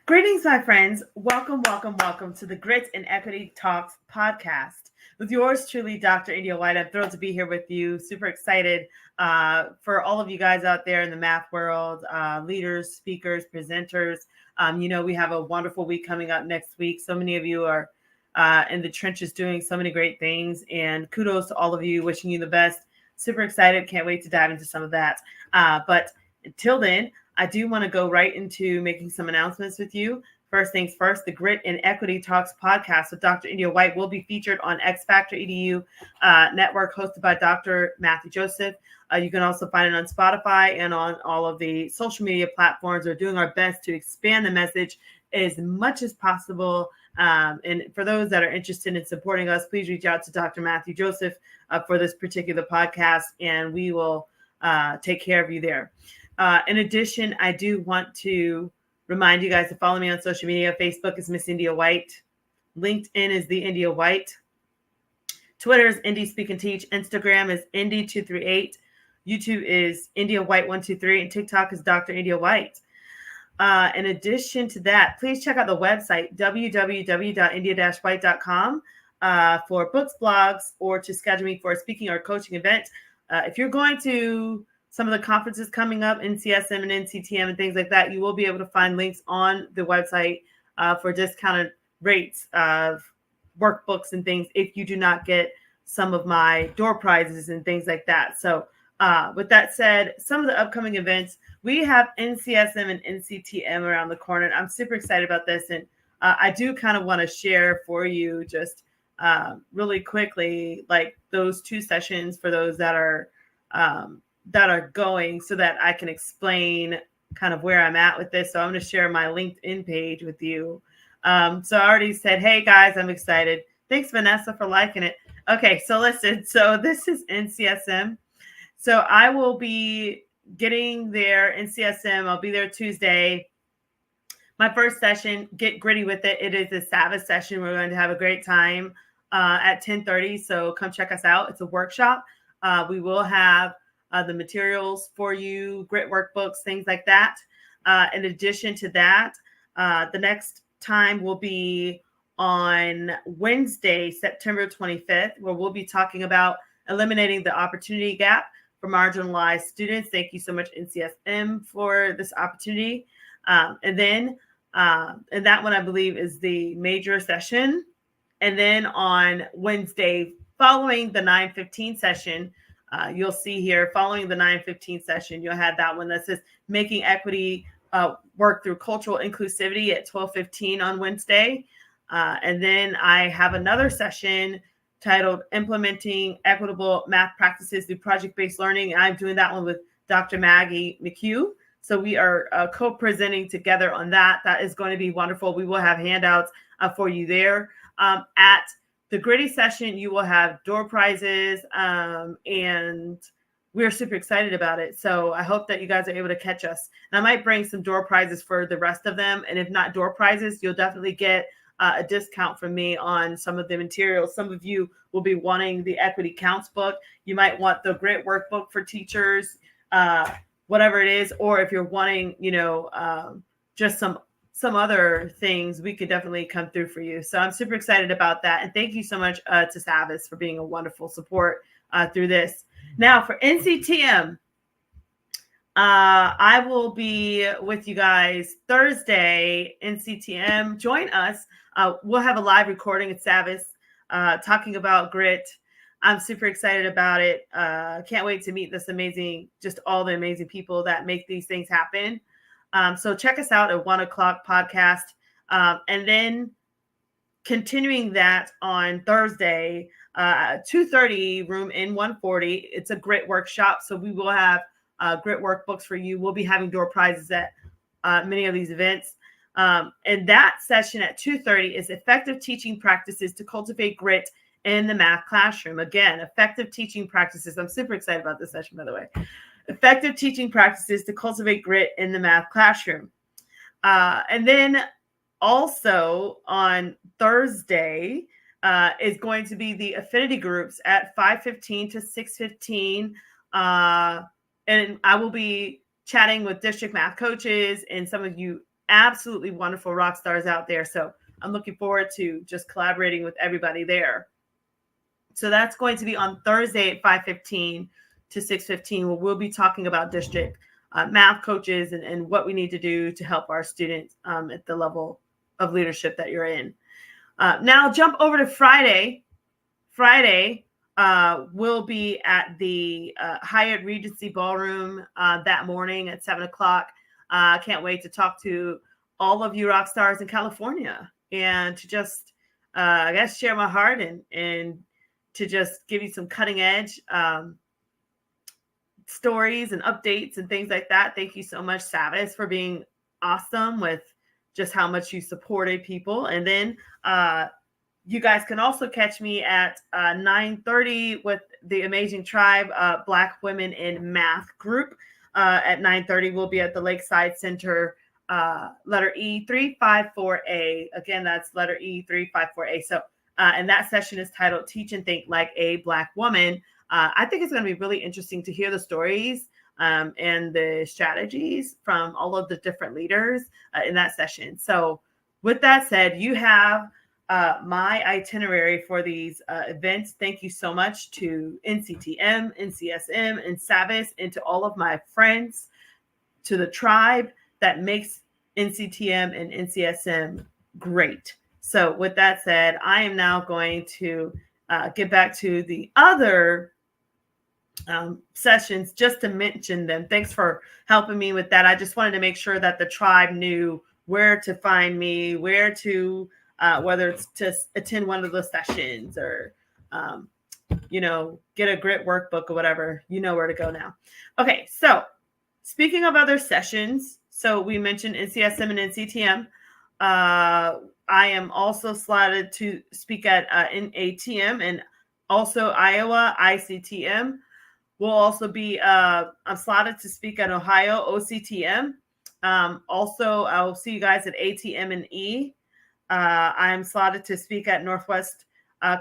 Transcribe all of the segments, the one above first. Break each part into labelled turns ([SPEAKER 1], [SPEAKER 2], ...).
[SPEAKER 1] Greetings, my friends. Welcome to the Grit and Equity Talks podcast with yours truly, Dr. India White. I'm thrilled to be here with you. Super excited for all of you guys out there in the math world, leaders, speakers, presenters. We have a wonderful week coming up next week. So many of you are in the trenches doing so many great things, and kudos to all of you. Wishing you the best. Super excited. Can't wait to dive into some of that. But until then, I do want to go right into making some announcements with you. First things first, the Grit and Equity Talks podcast with Dr. India White will be featured on X Factor EDU network hosted by Dr. Matthew Joseph. You can also find it on Spotify and on all of the social media platforms. We're doing our best to expand the message as much as possible. And for those that are interested in supporting us, please reach out to Dr. Matthew Joseph for this particular podcast, and we will take care of you there. In addition, I do want to remind you guys to follow me on social media. Facebook is Miss India White. LinkedIn is The India White. Twitter is Indy Speak and Teach. Instagram is Indy238. YouTube is India White 123. And TikTok is Dr. India White. In addition to that, please check out the website, www.india-white.com for books, blogs, or to schedule me for a speaking or coaching event. If you're going to some of the conferences coming up, NCSM and NCTM and things like that, you will be able to find links on the website for discounted rates of workbooks and things if you do not get some of my door prizes and things like that. So with that said, some of the upcoming events, we have NCSM and NCTM around the corner. I'm super excited about this. And I do kind of want to share for you just really quickly, like those two sessions for those that are going, so that I can explain kind of where I'm at with this. So I'm going to share my LinkedIn page with you. So I already said, hey guys, I'm excited. Thanks, Vanessa, for liking it. Okay, so listen, so this is NCSM. So I will be getting there, NCSM. I'll be there Tuesday. My first session, get gritty with it. It is a Sabbath session. We're going to have a great time at 10:30. So come check us out. It's a workshop. We will have the materials for you, grit workbooks, things like that. In addition to that, the next time will be on Wednesday, September 25th, where we'll be talking about eliminating the opportunity gap for marginalized students. Thank you so much, NCSM, for this opportunity. And that one, I believe, is the major session. And then on Wednesday, following the 9:15 session, you'll see here, following the 9:15 session, you'll have that one that says Making Equity Work Through Cultural Inclusivity at 12:15 on Wednesday. And then I have another session titled Implementing Equitable Math Practices Through Project-Based Learning. And I'm doing that one with Dr. Maggie McHugh. So we are co-presenting together on that. That is going to be wonderful. We will have handouts for you there. At the gritty session, you will have door prizes, and we're super excited about it. So I hope that you guys are able to catch us. And I might bring some door prizes for the rest of them. And if not door prizes, you'll definitely get a discount from me on some of the materials. Some of you will be wanting the Equity Counts book. You might want the Grit workbook for teachers, whatever it is. Or if you're wanting, just some other things, we could definitely come through for you. So I'm super excited about that. And thank you so much to Savas for being a wonderful support through this. Now for NCTM, I will be with you guys Thursday, NCTM. Join us. We'll have a live recording at Savas talking about grit. I'm super excited about it. Can't wait to meet all the amazing people that make these things happen. So check us out at 1 o'clock podcast. And then continuing that on Thursday, 2:30, room in 140. It's a grit workshop. So we will have grit workbooks for you. We'll be having door prizes at many of these events. And that session at 2:30 is effective teaching practices to cultivate grit in the math classroom. Again, effective teaching practices. I'm super excited about this session, by the way. Effective teaching practices to cultivate grit in the math classroom. And then also on Thursday is going to be the affinity groups at 5:15 to 6:15. And I will be chatting with district math coaches and some of you absolutely wonderful rock stars out there. So I'm looking forward to just collaborating with everybody there. So that's going to be on Thursday at 5:15 to 6:15, where we'll be talking about district math coaches and what we need to do to help our students at the level of leadership that you're in. Now jump over to Friday. Friday will be at the Hyatt Regency Ballroom that morning at 7 o'clock. I can't wait to talk to all of you rock stars in California and to just, I guess, share my heart and to just give you some cutting edge stories and updates and things like that. Thank you so much, Savis, for being awesome with just how much you supported people. And then you guys can also catch me at 9:30 with the Amazing Tribe Black Women in Math group. At 9:30, we'll be at the Lakeside Center, letter E354A. Again, that's letter E354A. So, and that session is titled Teach and Think Like a Black Woman. I think it's going to be really interesting to hear the stories and the strategies from all of the different leaders in that session. So with that said, you have my itinerary for these events. Thank you so much to NCTM, NCSM, and Savis, and to all of my friends, to the tribe that makes NCTM and NCSM great. So with that said, I am now going to get back to the other sessions just to mention them. Thanks for helping me with that. I just wanted to make sure that the tribe knew where to find me, where to whether it's to attend one of the sessions or, get a grit workbook or whatever, you know where to go now. Okay, so speaking of other sessions, so we mentioned NCSM and NCTM. I am also slotted to speak at NATM and also Iowa ICTM. We'll also be, I'm slotted to speak at Ohio OCTM. Also, I'll see you guys at ATM and E. I'm slotted to speak at Northwest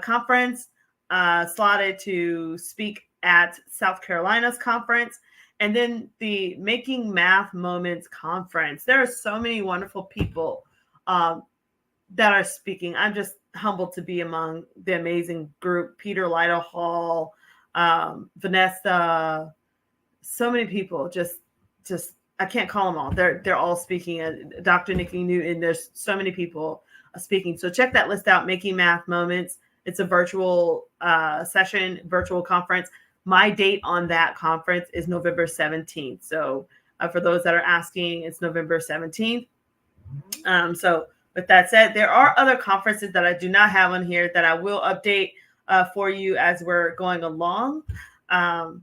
[SPEAKER 1] Conference, slotted to speak at South Carolina's conference, and then the Making Math Moments conference. There are so many wonderful people that are speaking. I'm just humbled to be among the amazing group. Peter Lytle Hall, Vanessa, so many people. Just I can't call them all. They're all speaking. Dr. Nikki Newton. There's so many people speaking. So check that list out. Making Math Moments. It's a virtual session, virtual conference. My date on that conference is November 17th. So for those that are asking, it's November 17th. So with that said, there are other conferences that I do not have on here that I will update for you as we're going along. I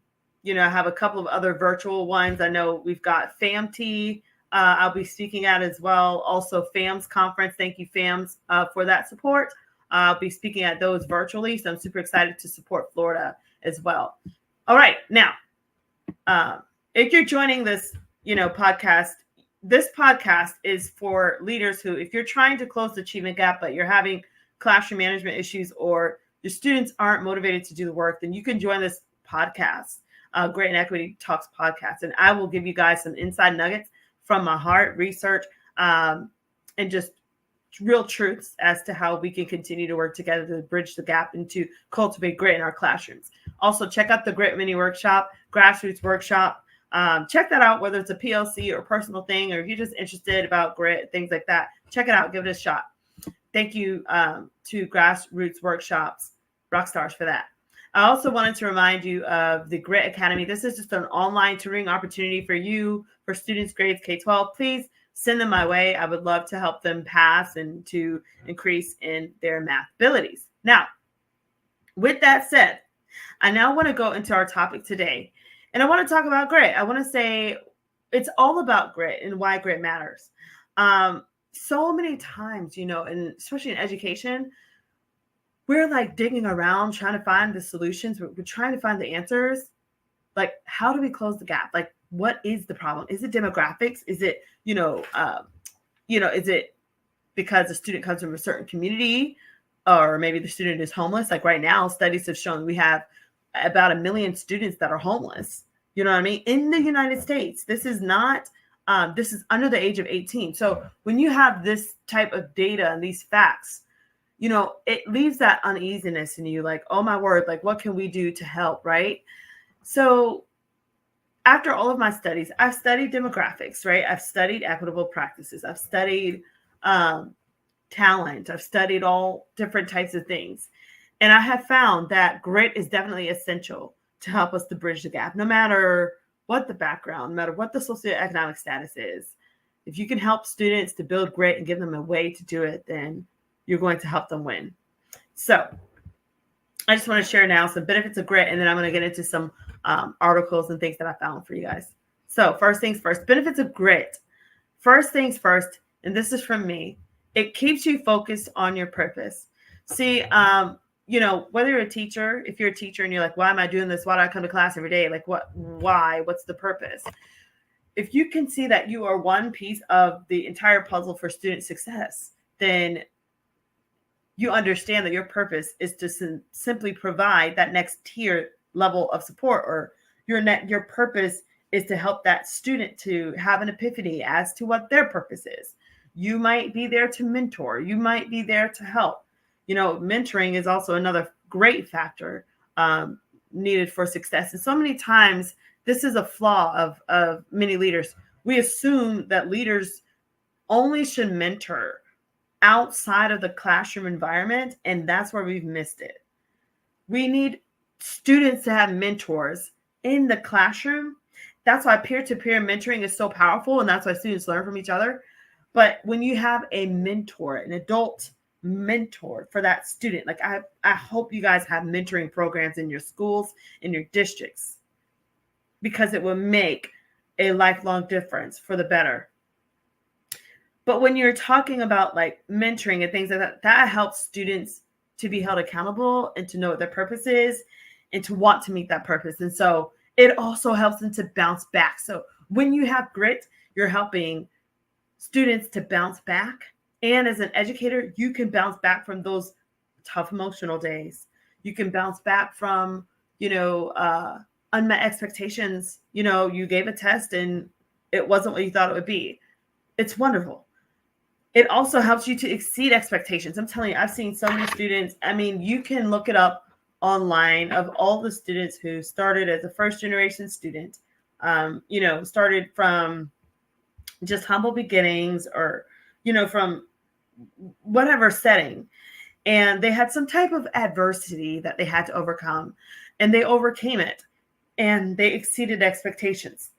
[SPEAKER 1] have a couple of other virtual ones. I know we've got FAMT I'll be speaking at as well. Also FAMS conference. Thank you, FAMS, for that support. I'll be speaking at those virtually. So I'm super excited to support Florida as well. All right. Now, if you're joining this, podcast, this podcast is for leaders who, if you're trying to close the achievement gap, but you're having classroom management issues or your students aren't motivated to do the work, then you can join this podcast, Grit and Equity Talks podcast. And I will give you guys some inside nuggets from my heart, research, and just real truths as to how we can continue to work together to bridge the gap and to cultivate grit in our classrooms. Also, check out the Grit Mini Workshop, Grassroots Workshop. Check that out, whether it's a PLC or a personal thing, or if you're just interested about grit, things like that. Check it out. Give it a shot. Thank you to Grassroots Workshops, Rockstars, for that. I also wanted to remind you of the Grit Academy. This is just an online tutoring opportunity for you, for students grades K-12. Please send them my way. I would love to help them pass and to increase in their math abilities. Now, with that said, I now want to go into our topic today. And I want to talk about grit. I want to say it's all about grit and why grit matters. So many times, and especially in education, we're like digging around trying to find the solutions. We're trying to find the answers. Like, how do we close the gap? Like, what is the problem? Is it demographics? Is it, is it because the student comes from a certain community, or maybe the student is homeless? Like right now, studies have shown we have about 1 million students that are homeless. You know what I mean? In the United States, this is not This is under the age of 18. So when you have this type of data and these facts, it leaves that uneasiness in you, like, oh my word, like what can we do to help, right? So after all of my studies, I've studied demographics, right? I've studied equitable practices. I've studied talent. I've studied all different types of things. And I have found that grit is definitely essential to help us to bridge the gap, no matter what the background, no matter what the socioeconomic status is. If you can help students to build grit and give them a way to do it, then you're going to help them win. So I just want to share now some benefits of grit, and then I'm going to get into some articles and things that I found for you guys. So first things first, benefits of grit. First things first, and this is from me, it keeps you focused on your purpose. See, whether you're a teacher, if you're a teacher and you're like, why am I doing this? Why do I come to class every day? Like, why? What's the purpose? If you can see that you are one piece of the entire puzzle for student success, then you understand that your purpose is to simply provide that next tier level of support, or your purpose is to help that student to have an epiphany as to what their purpose is. You might be there to mentor. You might be there to help. Mentoring is also another great factor needed for success. And so many times, this is a flaw of many leaders. We assume that leaders only should mentor outside of the classroom environment, and that's where we've missed it. We need students to have mentors in the classroom. That's why peer-to-peer mentoring is so powerful, and that's why students learn from each other. But when you have a mentor, an adult mentor for that student, like I hope you guys have mentoring programs in your schools, in your districts, because it will make a lifelong difference for the better. But when you're talking about like mentoring and things like that, that helps students to be held accountable and to know what their purpose is and to want to meet that purpose. And so it also helps them to bounce back. So when you have grit, you're helping students to bounce back. And as an educator, you can bounce back from those tough emotional days. You can bounce back from, unmet expectations. You gave a test and it wasn't what you thought it would be. It's wonderful. It also helps you to exceed expectations. I'm telling you, I've seen so many students. I mean, you can look it up online of all the students who started as a first generation student, started from just humble beginnings or, from whatever setting. And they had some type of adversity that they had to overcome, and they overcame it, and they exceeded expectations.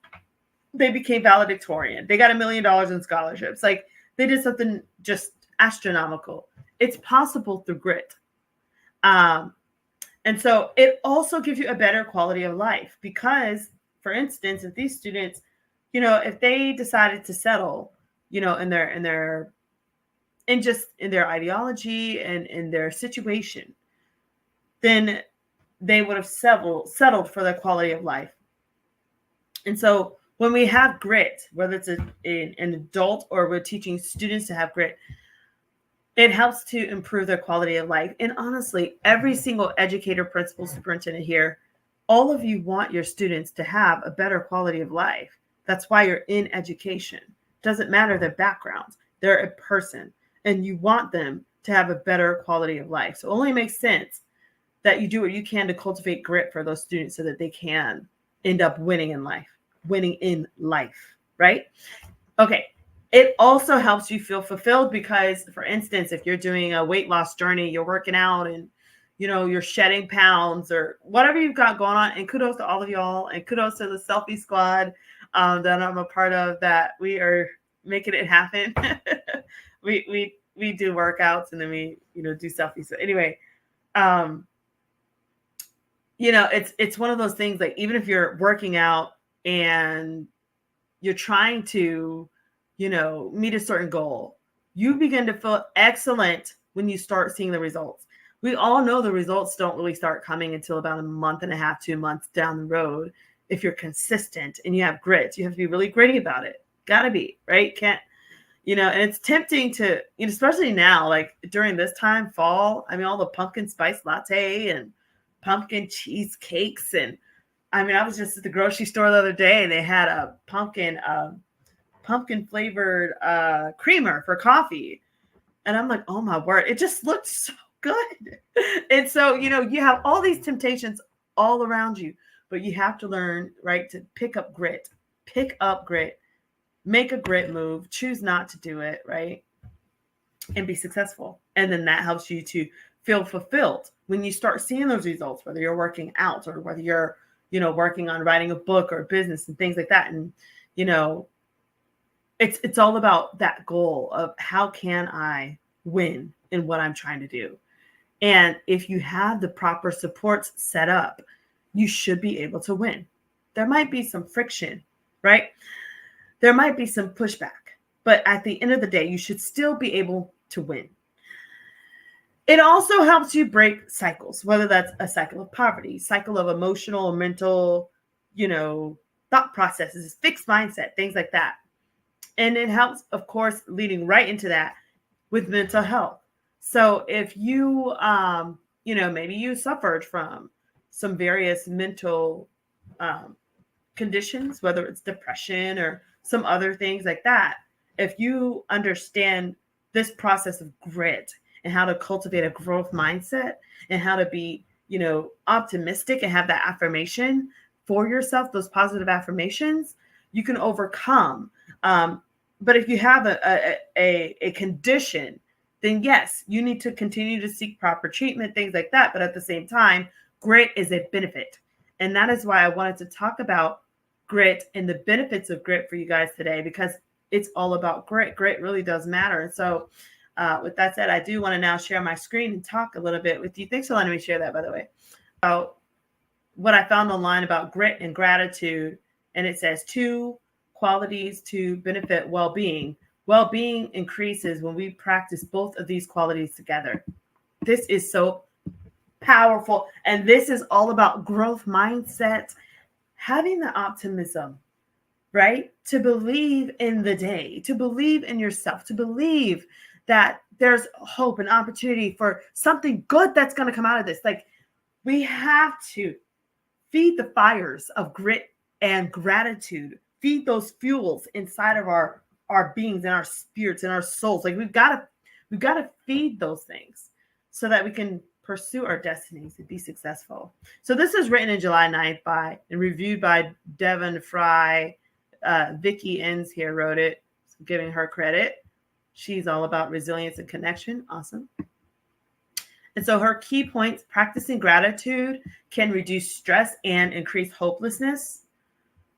[SPEAKER 1] They became valedictorian. They got $1 million in scholarships. Like, they did something just astronomical. It's possible through grit. And so it also gives you a better quality of life because, for instance, if these students, if they decided to settle, in their ideology and in their situation, then they would have settled for their quality of life. And so when we have grit, whether it's an adult or we're teaching students to have grit, it helps to improve their quality of life. And honestly, every single educator, principal, superintendent here, all of you want your students to have a better quality of life. That's why you're in education. Doesn't matter their backgrounds. They're a person, and you want them to have a better quality of life. So it only makes sense that you do what you can to cultivate grit for those students so that they can end up winning in life, right? Okay. It also helps you feel fulfilled because, for instance, if you're doing a weight loss journey, you're working out and, you're shedding pounds or whatever you've got going on. And kudos to all of y'all, and kudos to the selfie squad that I'm a part of, that we are making it happen. we do workouts and then we, do selfies. So anyway, it's one of those things, like, even if you're working out and you're trying to, meet a certain goal, you begin to feel excellent when you start seeing the results. We all know the results don't really start coming until about a month and a half, 2 months down the road. If you're consistent and you have grit, you have to be really gritty about it. Gotta be, right? Can't, and it's tempting to, especially now, like during this time, fall, I mean, all the pumpkin spice latte and pumpkin cheesecakes. And I mean, I was just at the grocery store the other day and they had a pumpkin pumpkin flavored creamer for coffee. And I'm like, oh my word, it just looked so good. And so, you have all these temptations all around you, but you have to learn, right, to pick up grit, make a grit move, choose not to do it, right, and be successful. And then that helps you to feel fulfilled when you start seeing those results, whether you're working out or whether you're, working on writing a book or a business and things like that. And, it's all about that goal of how can I win in what I'm trying to do. And if you have the proper supports set up, you should be able to win. There might be some friction, right? There might be some pushback, but at the end of the day, you should still be able to win. It also helps you break cycles, whether that's a cycle of poverty, cycle of emotional or mental, thought processes, fixed mindset, things like that. And it helps, of course, leading right into that with mental health. So if you, maybe you suffered from some various mental conditions, whether it's depression or some other things like that, if you understand this process of grit and how to cultivate a growth mindset and how to be, optimistic and have that affirmation for yourself, those positive affirmations, you can overcome. But if you have a condition, then yes, you need to continue to seek proper treatment, things like that. But at the same time, grit is a benefit. And that is why I wanted to talk about grit and the benefits of grit for you guys today, because it's all about grit. Grit really does matter. And so with that said, I do want to now share my screen and talk a little bit with you. Thanks for letting me share that, by the way. About what I found online about grit and gratitude. And it says 2 qualities to benefit well-being. Well-being increases when we practice both of these qualities together. This is so powerful. And this is all about growth mindset, having the optimism, right? To believe in the day, to believe in yourself, to believe that there's hope and opportunity for something good that's going to come out of this. Like, we have to feed the fires of grit and gratitude, feed those fuels inside of our beings and our spirits and our souls. Like, we've got to feed those things so that we can pursue our destinies and be successful. So this is written in July 9th and reviewed by Devon Fry. Vicky Enns here wrote it, so giving her credit. She's all about resilience and connection. Awesome. And so her key points: practicing gratitude can reduce stress and increase hopelessness.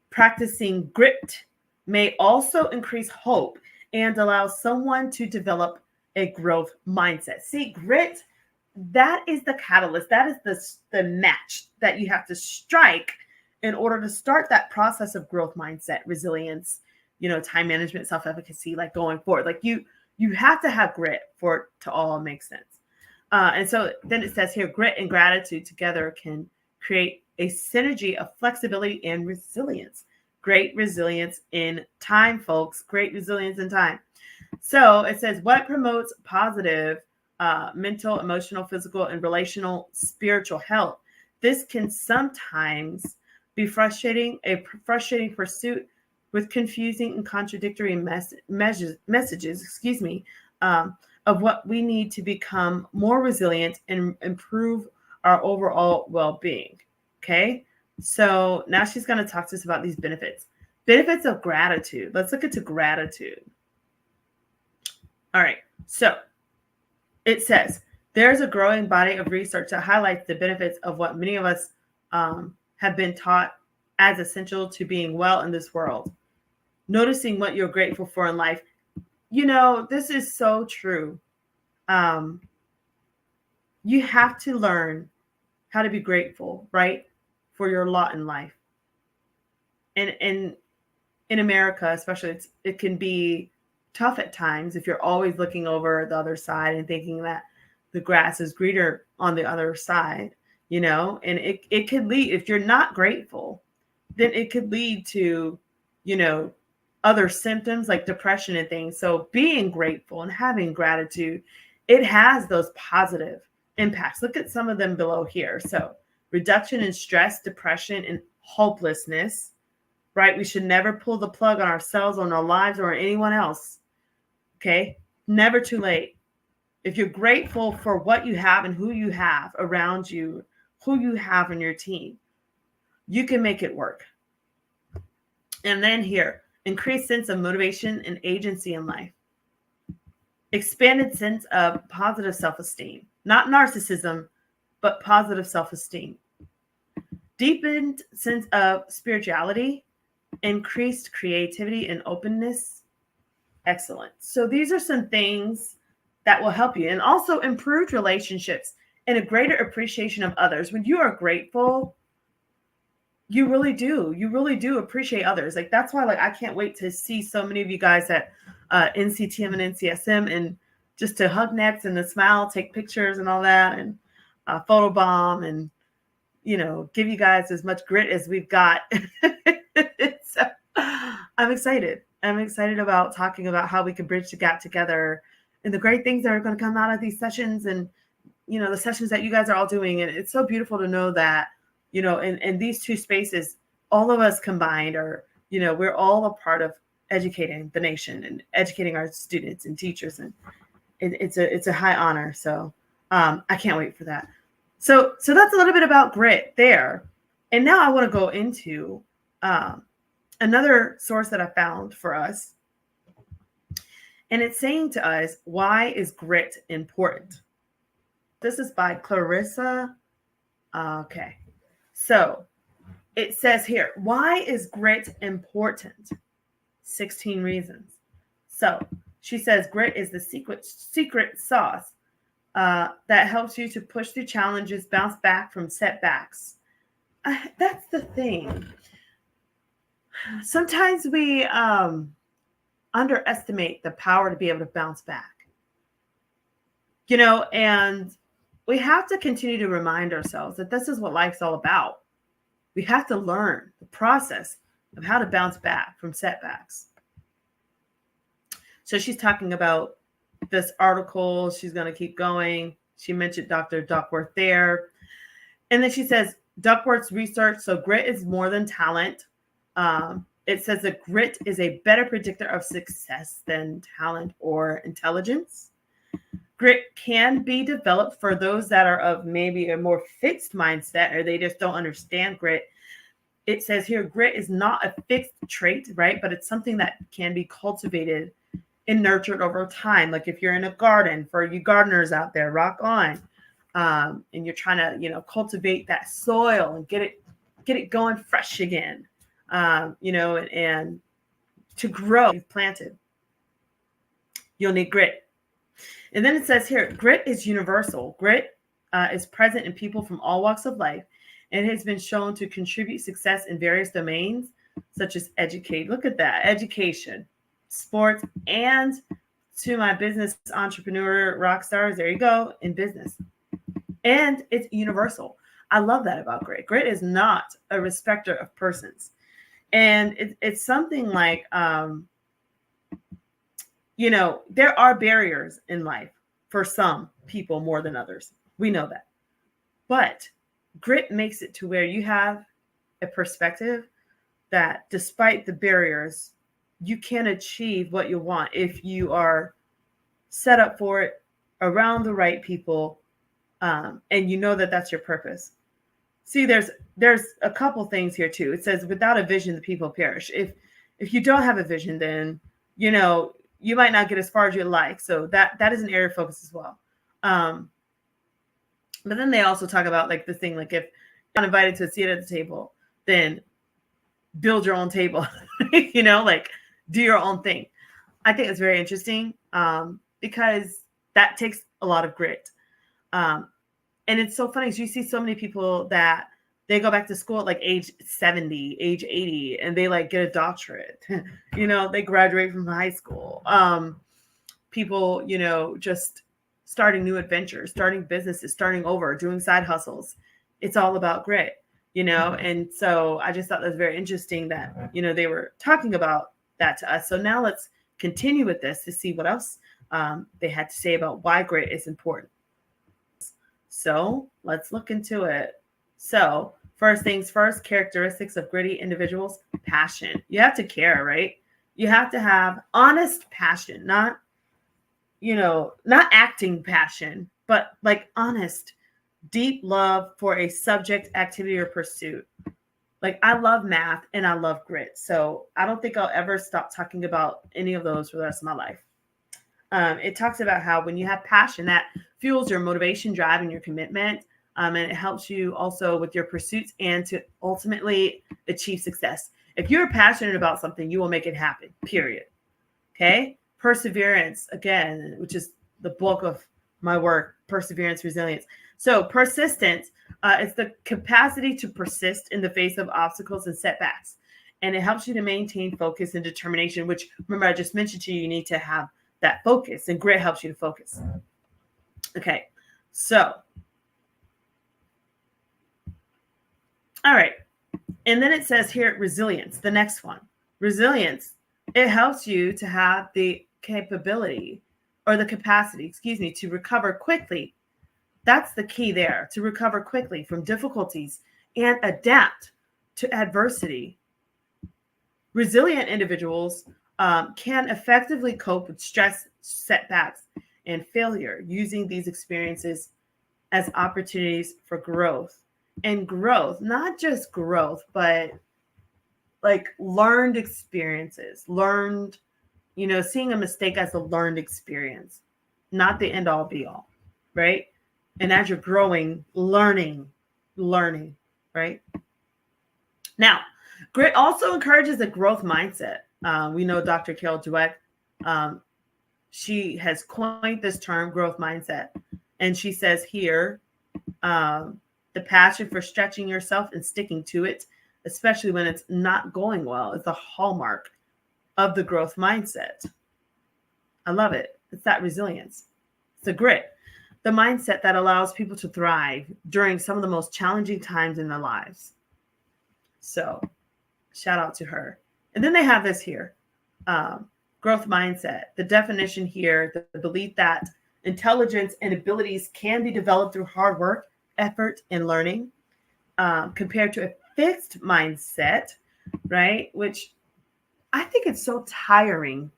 [SPEAKER 1] Practicing grit may also increase hope and allow someone to develop a growth mindset. See, grit, that is the catalyst. That is the match that you have to strike in order to start that process of growth mindset, resilience, time management, self-efficacy, like going forward. Like you have to have grit for it to all make sense. And so then it says here, grit and gratitude together can create a synergy of flexibility and resilience. Great resilience in time, folks. Great resilience in time. So it says, what promotes positive mental, emotional, physical, and relational, spiritual health? This can sometimes be frustrating pursuit with confusing and contradictory messages, of what we need to become more resilient and improve our overall well-being. Okay. So now she's going to talk to us about these benefits of gratitude. Let's look into gratitude. All right. So it says there's a growing body of research that highlights the benefits of what many of us have been taught as essential to being well in this world. Noticing what you're grateful for in life. This is so true. You have to learn how to be grateful, right, for your lot in life. And in America, especially, it can be tough at times if you're always looking over the other side and thinking that the grass is greener on the other side, and it could lead, if you're not grateful, then it could lead to, other symptoms like depression and things. So being grateful and having gratitude, it has those positive impacts. Look at some of them below here. So reduction in stress, depression, and hopelessness, right? We should never pull the plug on ourselves, on our lives, or on anyone else. Okay? Never too late. If you're grateful for what you have and who you have around you, who you have in your team, you can make it work. And then here, increased sense of motivation and agency in life. Expanded sense of positive self-esteem, not narcissism, but positive self-esteem. Deepened sense of spirituality, increased creativity and openness. Excellent. So these are some things that will help you, and also improved relationships and a greater appreciation of others. When you are grateful, you really do appreciate others. Like, that's why, like, I can't wait to see so many of you guys at NCTM and NCSM, and just to hug necks and to smile, take pictures and all that, and photobomb, and give you guys as much grit as we've got. So I'm excited. I'm excited about talking about how we can bridge the gap together, and the great things that are going to come out of these sessions, and the sessions that you guys are all doing. And it's so beautiful to know that in these two spaces, all of us combined are, we're all a part of educating the nation and educating our students and teachers, and it's a high honor. So I can't wait for that. So that's a little bit about grit there. And now I want to go into another source that I found for us. And it's saying to us, why is grit important? This is by Clarissa. Okay. So it says here, why is grit important? 16 reasons. So she says grit is the secret sauce that helps you to push through challenges, bounce back from setbacks. That's the thing. Sometimes we underestimate the power to be able to bounce back. And we have to continue to remind ourselves that this is what life's all about. We have to learn the process of how to bounce back from setbacks. So she's talking about this article. She's going to keep going. She mentioned Dr. Duckworth there. And then she says, Duckworth's research, so grit is more than talent. It says that grit is a better predictor of success than talent or intelligence. Grit can be developed for those that are of maybe a more fixed mindset, or they just don't understand grit. It says here, grit is not a fixed trait, right? But it's something that can be cultivated and nurtured over time. Like if you're in a garden, for you gardeners out there, rock on. And you're trying to, cultivate that soil and get it going fresh again, and to grow, you've planted. You'll need grit. And then it says here, grit is universal. Grit is present in people from all walks of life, and has been shown to contribute success in various domains, such as education, sports, and to my business entrepreneur rock stars. There you go, in business. And it's universal. I love that about grit. Grit is not a respecter of persons. And it's something like, there are barriers in life for some people more than others. We know that. But grit makes it to where you have a perspective that despite the barriers, you can achieve what you want if you are set up for it, around the right people, and you know that that's your purpose. See, there's a couple things here too. It says, without a vision, the people perish. If you don't have a vision, then, you might not get as far as you'd like. So that is an area of focus as well. But then they also talk about like the thing, like if you're not invited to a seat at the table, then build your own table, like do your own thing. I think it's very interesting because that takes a lot of grit. And it's so funny. You see so many people that they go back to school at like age 70, age 80, and they like get a doctorate. They graduate from high school. People, just starting new adventures, starting businesses, starting over, doing side hustles. It's all about grit, And so I just thought that was very interesting that, they were talking about that to us. So now let's continue with this to see what else they had to say about why grit is important. So let's look into it. So First things first, characteristics of gritty individuals, passion. You have to care, right? You have to have honest passion, not, not acting passion, but like honest, deep love for a subject, activity, or pursuit. Like I love math and I love grit. So I don't think I'll ever stop talking about any of those for the rest of my life. It talks about how when you have passion, that fuels your motivation, drive, and your commitment. And it helps you also with your pursuits and to ultimately achieve success. If you're passionate about something, you will make it happen, period. Okay. Perseverance, again, which is the bulk of my work, perseverance, resilience. So persistence is the capacity to persist in the face of obstacles and setbacks. And it helps you to maintain focus and determination, which remember I just mentioned to you, you need to have that focus, and grit helps you to focus. Okay. So, all right. And then it says here, resilience, the next one. Resilience, it helps you to have the capability or the capacity, to recover quickly. That's the key there, to recover quickly from difficulties and adapt to adversity. Resilient individuals can effectively cope with stress, setbacks, and failure, using these experiences as opportunities for growth. And growth, not just growth, but like learned experiences, seeing a mistake as a learned experience, not the end all be all, right? And as you're growing, learning, right? Now, grit also encourages a growth mindset. We know Dr. Carol Dweck, she has coined this term, growth mindset. And she says here, the passion for stretching yourself and sticking to it, especially when it's not going well, is the hallmark of the growth mindset. I love it. It's that resilience. It's the grit, the mindset that allows people to thrive during some of the most challenging times in their lives. So shout out to her. And then they have this here, growth mindset. The definition here, the belief that intelligence and abilities can be developed through hard work, effort, and learning, compared to a fixed mindset, right? Which I think it's so tiring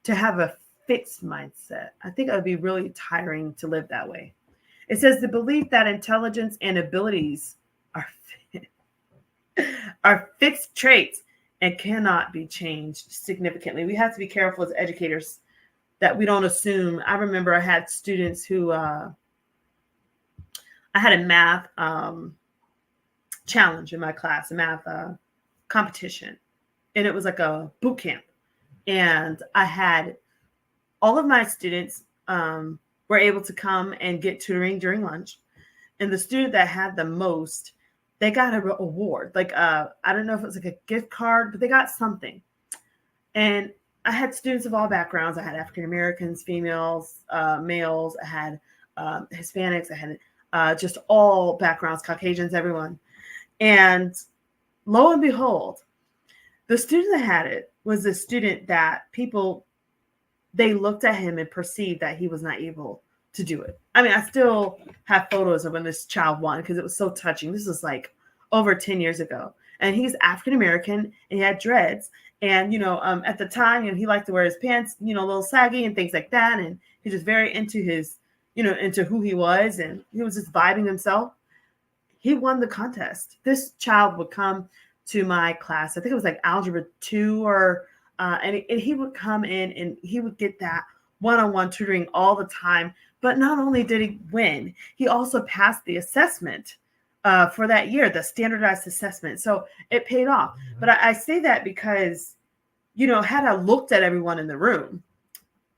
[SPEAKER 1] to have a fixed mindset. I think it would be really tiring to live that way. It says the belief that intelligence and abilities are fixed traits and cannot be changed significantly. We have to be careful as educators that we don't assume. I remember I had students who, I had a math challenge in my class, a math competition. And it was like a boot camp. And I had all of my students were able to come and get tutoring during lunch. And the student that had the most, they got an award. Like, I don't know if it was like a gift card, but they got something. And I had students of all backgrounds. I had African Americans, females, males. I had Hispanics. I had just all backgrounds, Caucasians, everyone. And lo and behold, the student that had it was a student that they looked at him and perceived that he was not able to do it. I mean, I still have photos of when this child won because it was so touching. This was like over 10 years ago. And he's African American and he had dreads. And, at the time, he liked to wear his pants, a little saggy and things like that. And he was very into his, into who he was. And he was just vibing himself. He won the contest. This child would come to my class. I think it was like Algebra 2 and he would come in and he would get that one-on-one tutoring all the time. But not only did he win, he also passed the assessment for that year, the standardized assessment. So it paid off. But I say that because, had I looked at everyone in the room,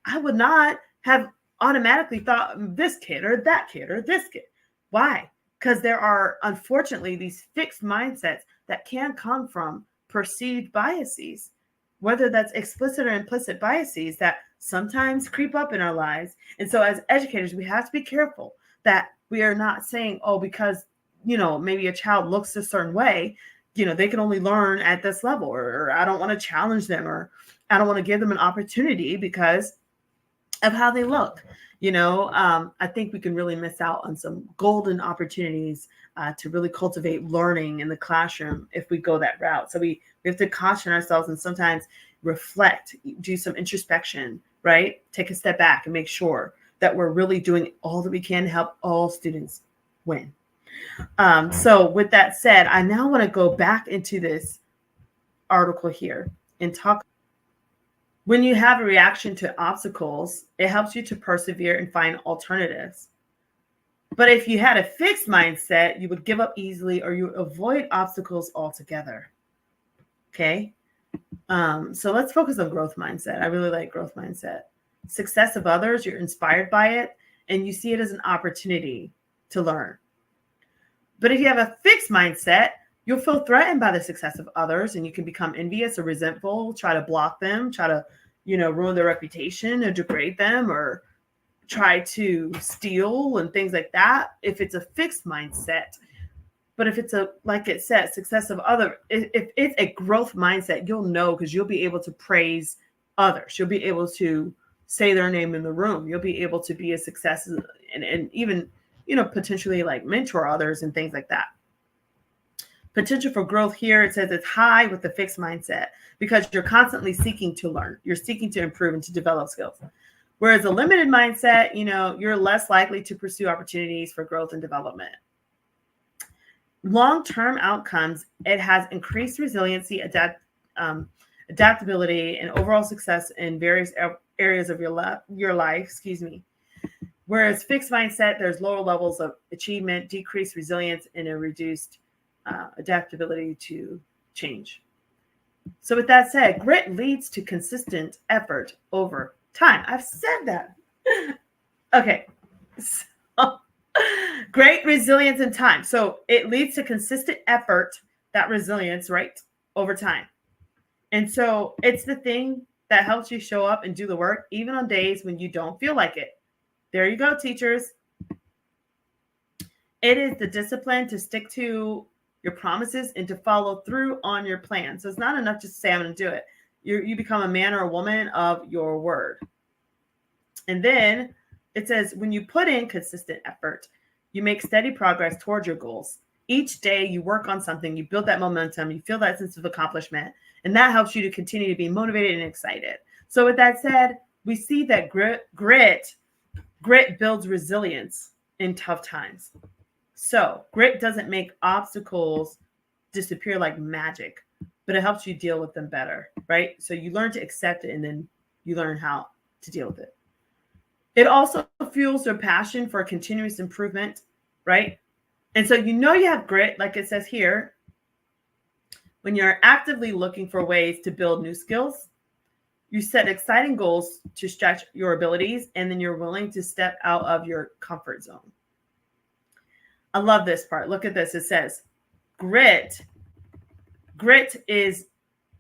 [SPEAKER 1] I would not have automatically thought this kid or that kid or this kid. Why? Because there are, unfortunately, these fixed mindsets that can come from perceived biases, whether that's explicit or implicit biases that sometimes creep up in our lives. And so as educators, we have to be careful that we are not saying, oh, because, maybe a child looks a certain way, they can only learn at this level, or I don't want to challenge them, or I don't want to give them an opportunity because of how they look. I think we can really miss out on some golden opportunities to really cultivate learning in the classroom if we go that route. So we have to caution ourselves and sometimes reflect, do some introspection, right? Take a step back and make sure that we're really doing all that we can to help all students win. So with that said, I now want to go back into this article here and talk. When you have a reaction to obstacles, it helps you to persevere and find alternatives. But if you had a fixed mindset, you would give up easily or you would avoid obstacles altogether. Okay. So let's focus on growth mindset. I really like growth mindset. Success of others, you're inspired by it and you see it as an opportunity to learn. But if you have a fixed mindset, you'll feel threatened by the success of others and you can become envious or resentful, try to block them, try to, ruin their reputation or degrade them or try to steal and things like that. If it's a fixed mindset, but if it's like it said, success of other, if it's a growth mindset, you'll know because you'll be able to praise others. You'll be able to say their name in the room. You'll be able to be a success and even, potentially like mentor others and things like that. Potential for growth here, it says it's high with the fixed mindset because you're constantly seeking to learn. You're seeking to improve and to develop skills. Whereas a limited mindset, you're less likely to pursue opportunities for growth and development. Long-term outcomes, it has increased resiliency, adaptability, and overall success in various areas of your life. Whereas fixed mindset, there's lower levels of achievement, decreased resilience, and a reduced adaptability to change. So with that said, grit leads to consistent effort over time. I've said that. Okay. So, great resilience in time. So it leads to consistent effort, that resilience, right, over time. And so it's the thing that helps you show up and do the work, even on days when you don't feel like it. There you go, teachers. It is the discipline to stick to your promises and to follow through on your plan. So it's not enough just to say, I'm going to do it. You become a man or a woman of your word. And then it says, when you put in consistent effort, you make steady progress towards your goals. Each day you work on something, you build that momentum, you feel that sense of accomplishment, and that helps you to continue to be motivated and excited. So with that said, we see that grit builds resilience in tough times. So grit doesn't make obstacles disappear like magic, but it helps you deal with them better, right? So you learn to accept it and then you learn how to deal with it. It also fuels your passion for continuous improvement, right? And so you have grit, like it says here, when you're actively looking for ways to build new skills, you set exciting goals to stretch your abilities, and then you're willing to step out of your comfort zone. I love this part. Look at this. It says, grit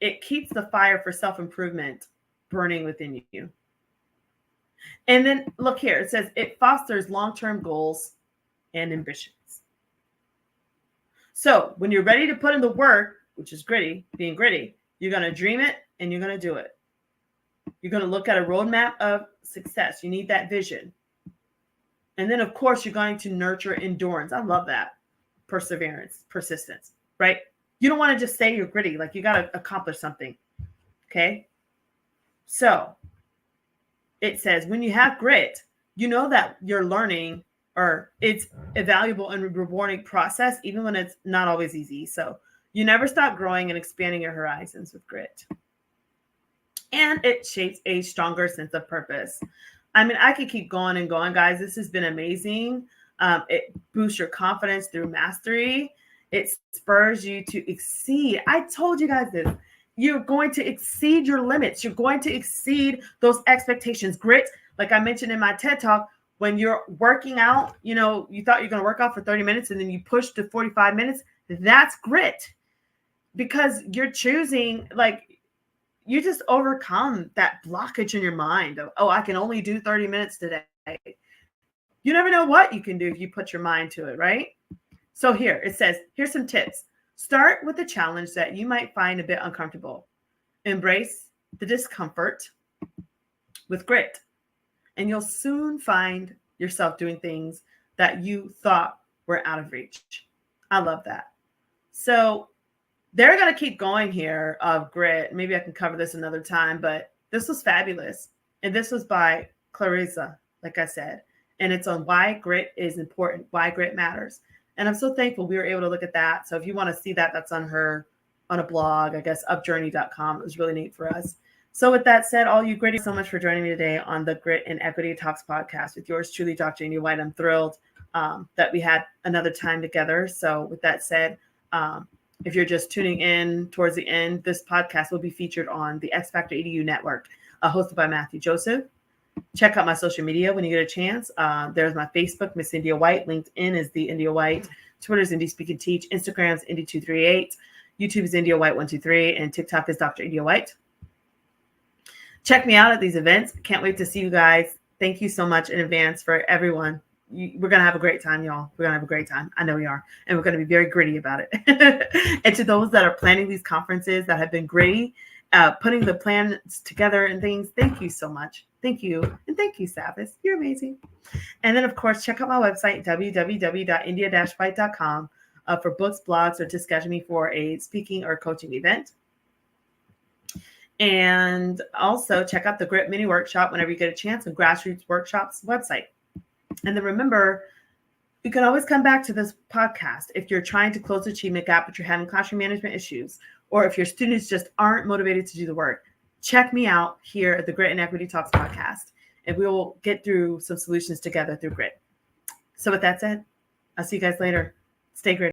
[SPEAKER 1] it keeps the fire for self-improvement burning within you. And then look here. It says it fosters long-term goals and ambitions. So when you're ready to put in the work, which is being gritty, you're going to dream it and you're going to do it. You're going to look at a roadmap of success. You need that vision. And then, of course, you're going to nurture endurance. I love that. Perseverance, persistence, right? You don't want to just say you're gritty. Like, you got to accomplish something. Okay? So it says when you have grit, you know that you're learning or it's a valuable and rewarding process, even when it's not always easy. So you never stop growing and expanding your horizons with grit. And it shapes a stronger sense of purpose. I mean, I could keep going and going, guys. This has been amazing. It boosts your confidence through mastery. It spurs you to exceed. I told you guys this. You're going to exceed your limits. You're going to exceed those expectations. Grit, like I mentioned in my TED Talk, when you're working out, you thought you're going to work out for 30 minutes and then you push to 45 minutes. That's grit, because you're choosing, like, you just overcome that blockage in your mind of, oh, I can only do 30 minutes today. You never know what you can do if you put your mind to it, right? So here it says, here's some tips. Start with a challenge that you might find a bit uncomfortable. Embrace the discomfort with grit and you'll soon find yourself doing things that you thought were out of reach. I love that. So they're going to keep going here of grit. Maybe I can cover this another time, but this was fabulous. And this was by Clarissa, like I said. And it's on why grit is important, why grit matters. And I'm so thankful we were able to look at that. So if you want to see that, that's on her, on a blog, I guess, upjourney.com. It was really neat for us. So with that said, all you gritty, so much for joining me today on the Grit and Equity Talks podcast with yours truly, Dr. India White. I'm thrilled that we had another time together. So with that said, if you're just tuning in towards the end, this podcast will be featured on the X Factor EDU network, hosted by Matthew Joseph. Check out my social media when you get a chance. There's my Facebook, Miss India White. LinkedIn is the India White. Twitter is Indy Speak and Teach. Instagram is Indy238. YouTube is India White 123. And TikTok is Dr. India White. Check me out at these events. Can't wait to see you guys. Thank you so much in advance for everyone. We're going to have a great time, y'all. We're going to have a great time. I know we are. And we're going to be very gritty about it. And to those that are planning these conferences that have been gritty, putting the plans together and things, thank you so much. Thank you. And thank you, Sabbath. You're amazing. And then, of course, check out my website, www.india-white.com, for books, blogs, or to schedule me for a speaking or coaching event. And also check out the Grit Mini Workshop whenever you get a chance on Grassroots Workshops website. And then remember, you can always come back to this podcast if you're trying to close the achievement gap, but you're having classroom management issues, or if your students just aren't motivated to do the work. Check me out here at the Grit and Equity Talks podcast, and we will get through some solutions together through grit. So with that said, I'll see you guys later. Stay gritty.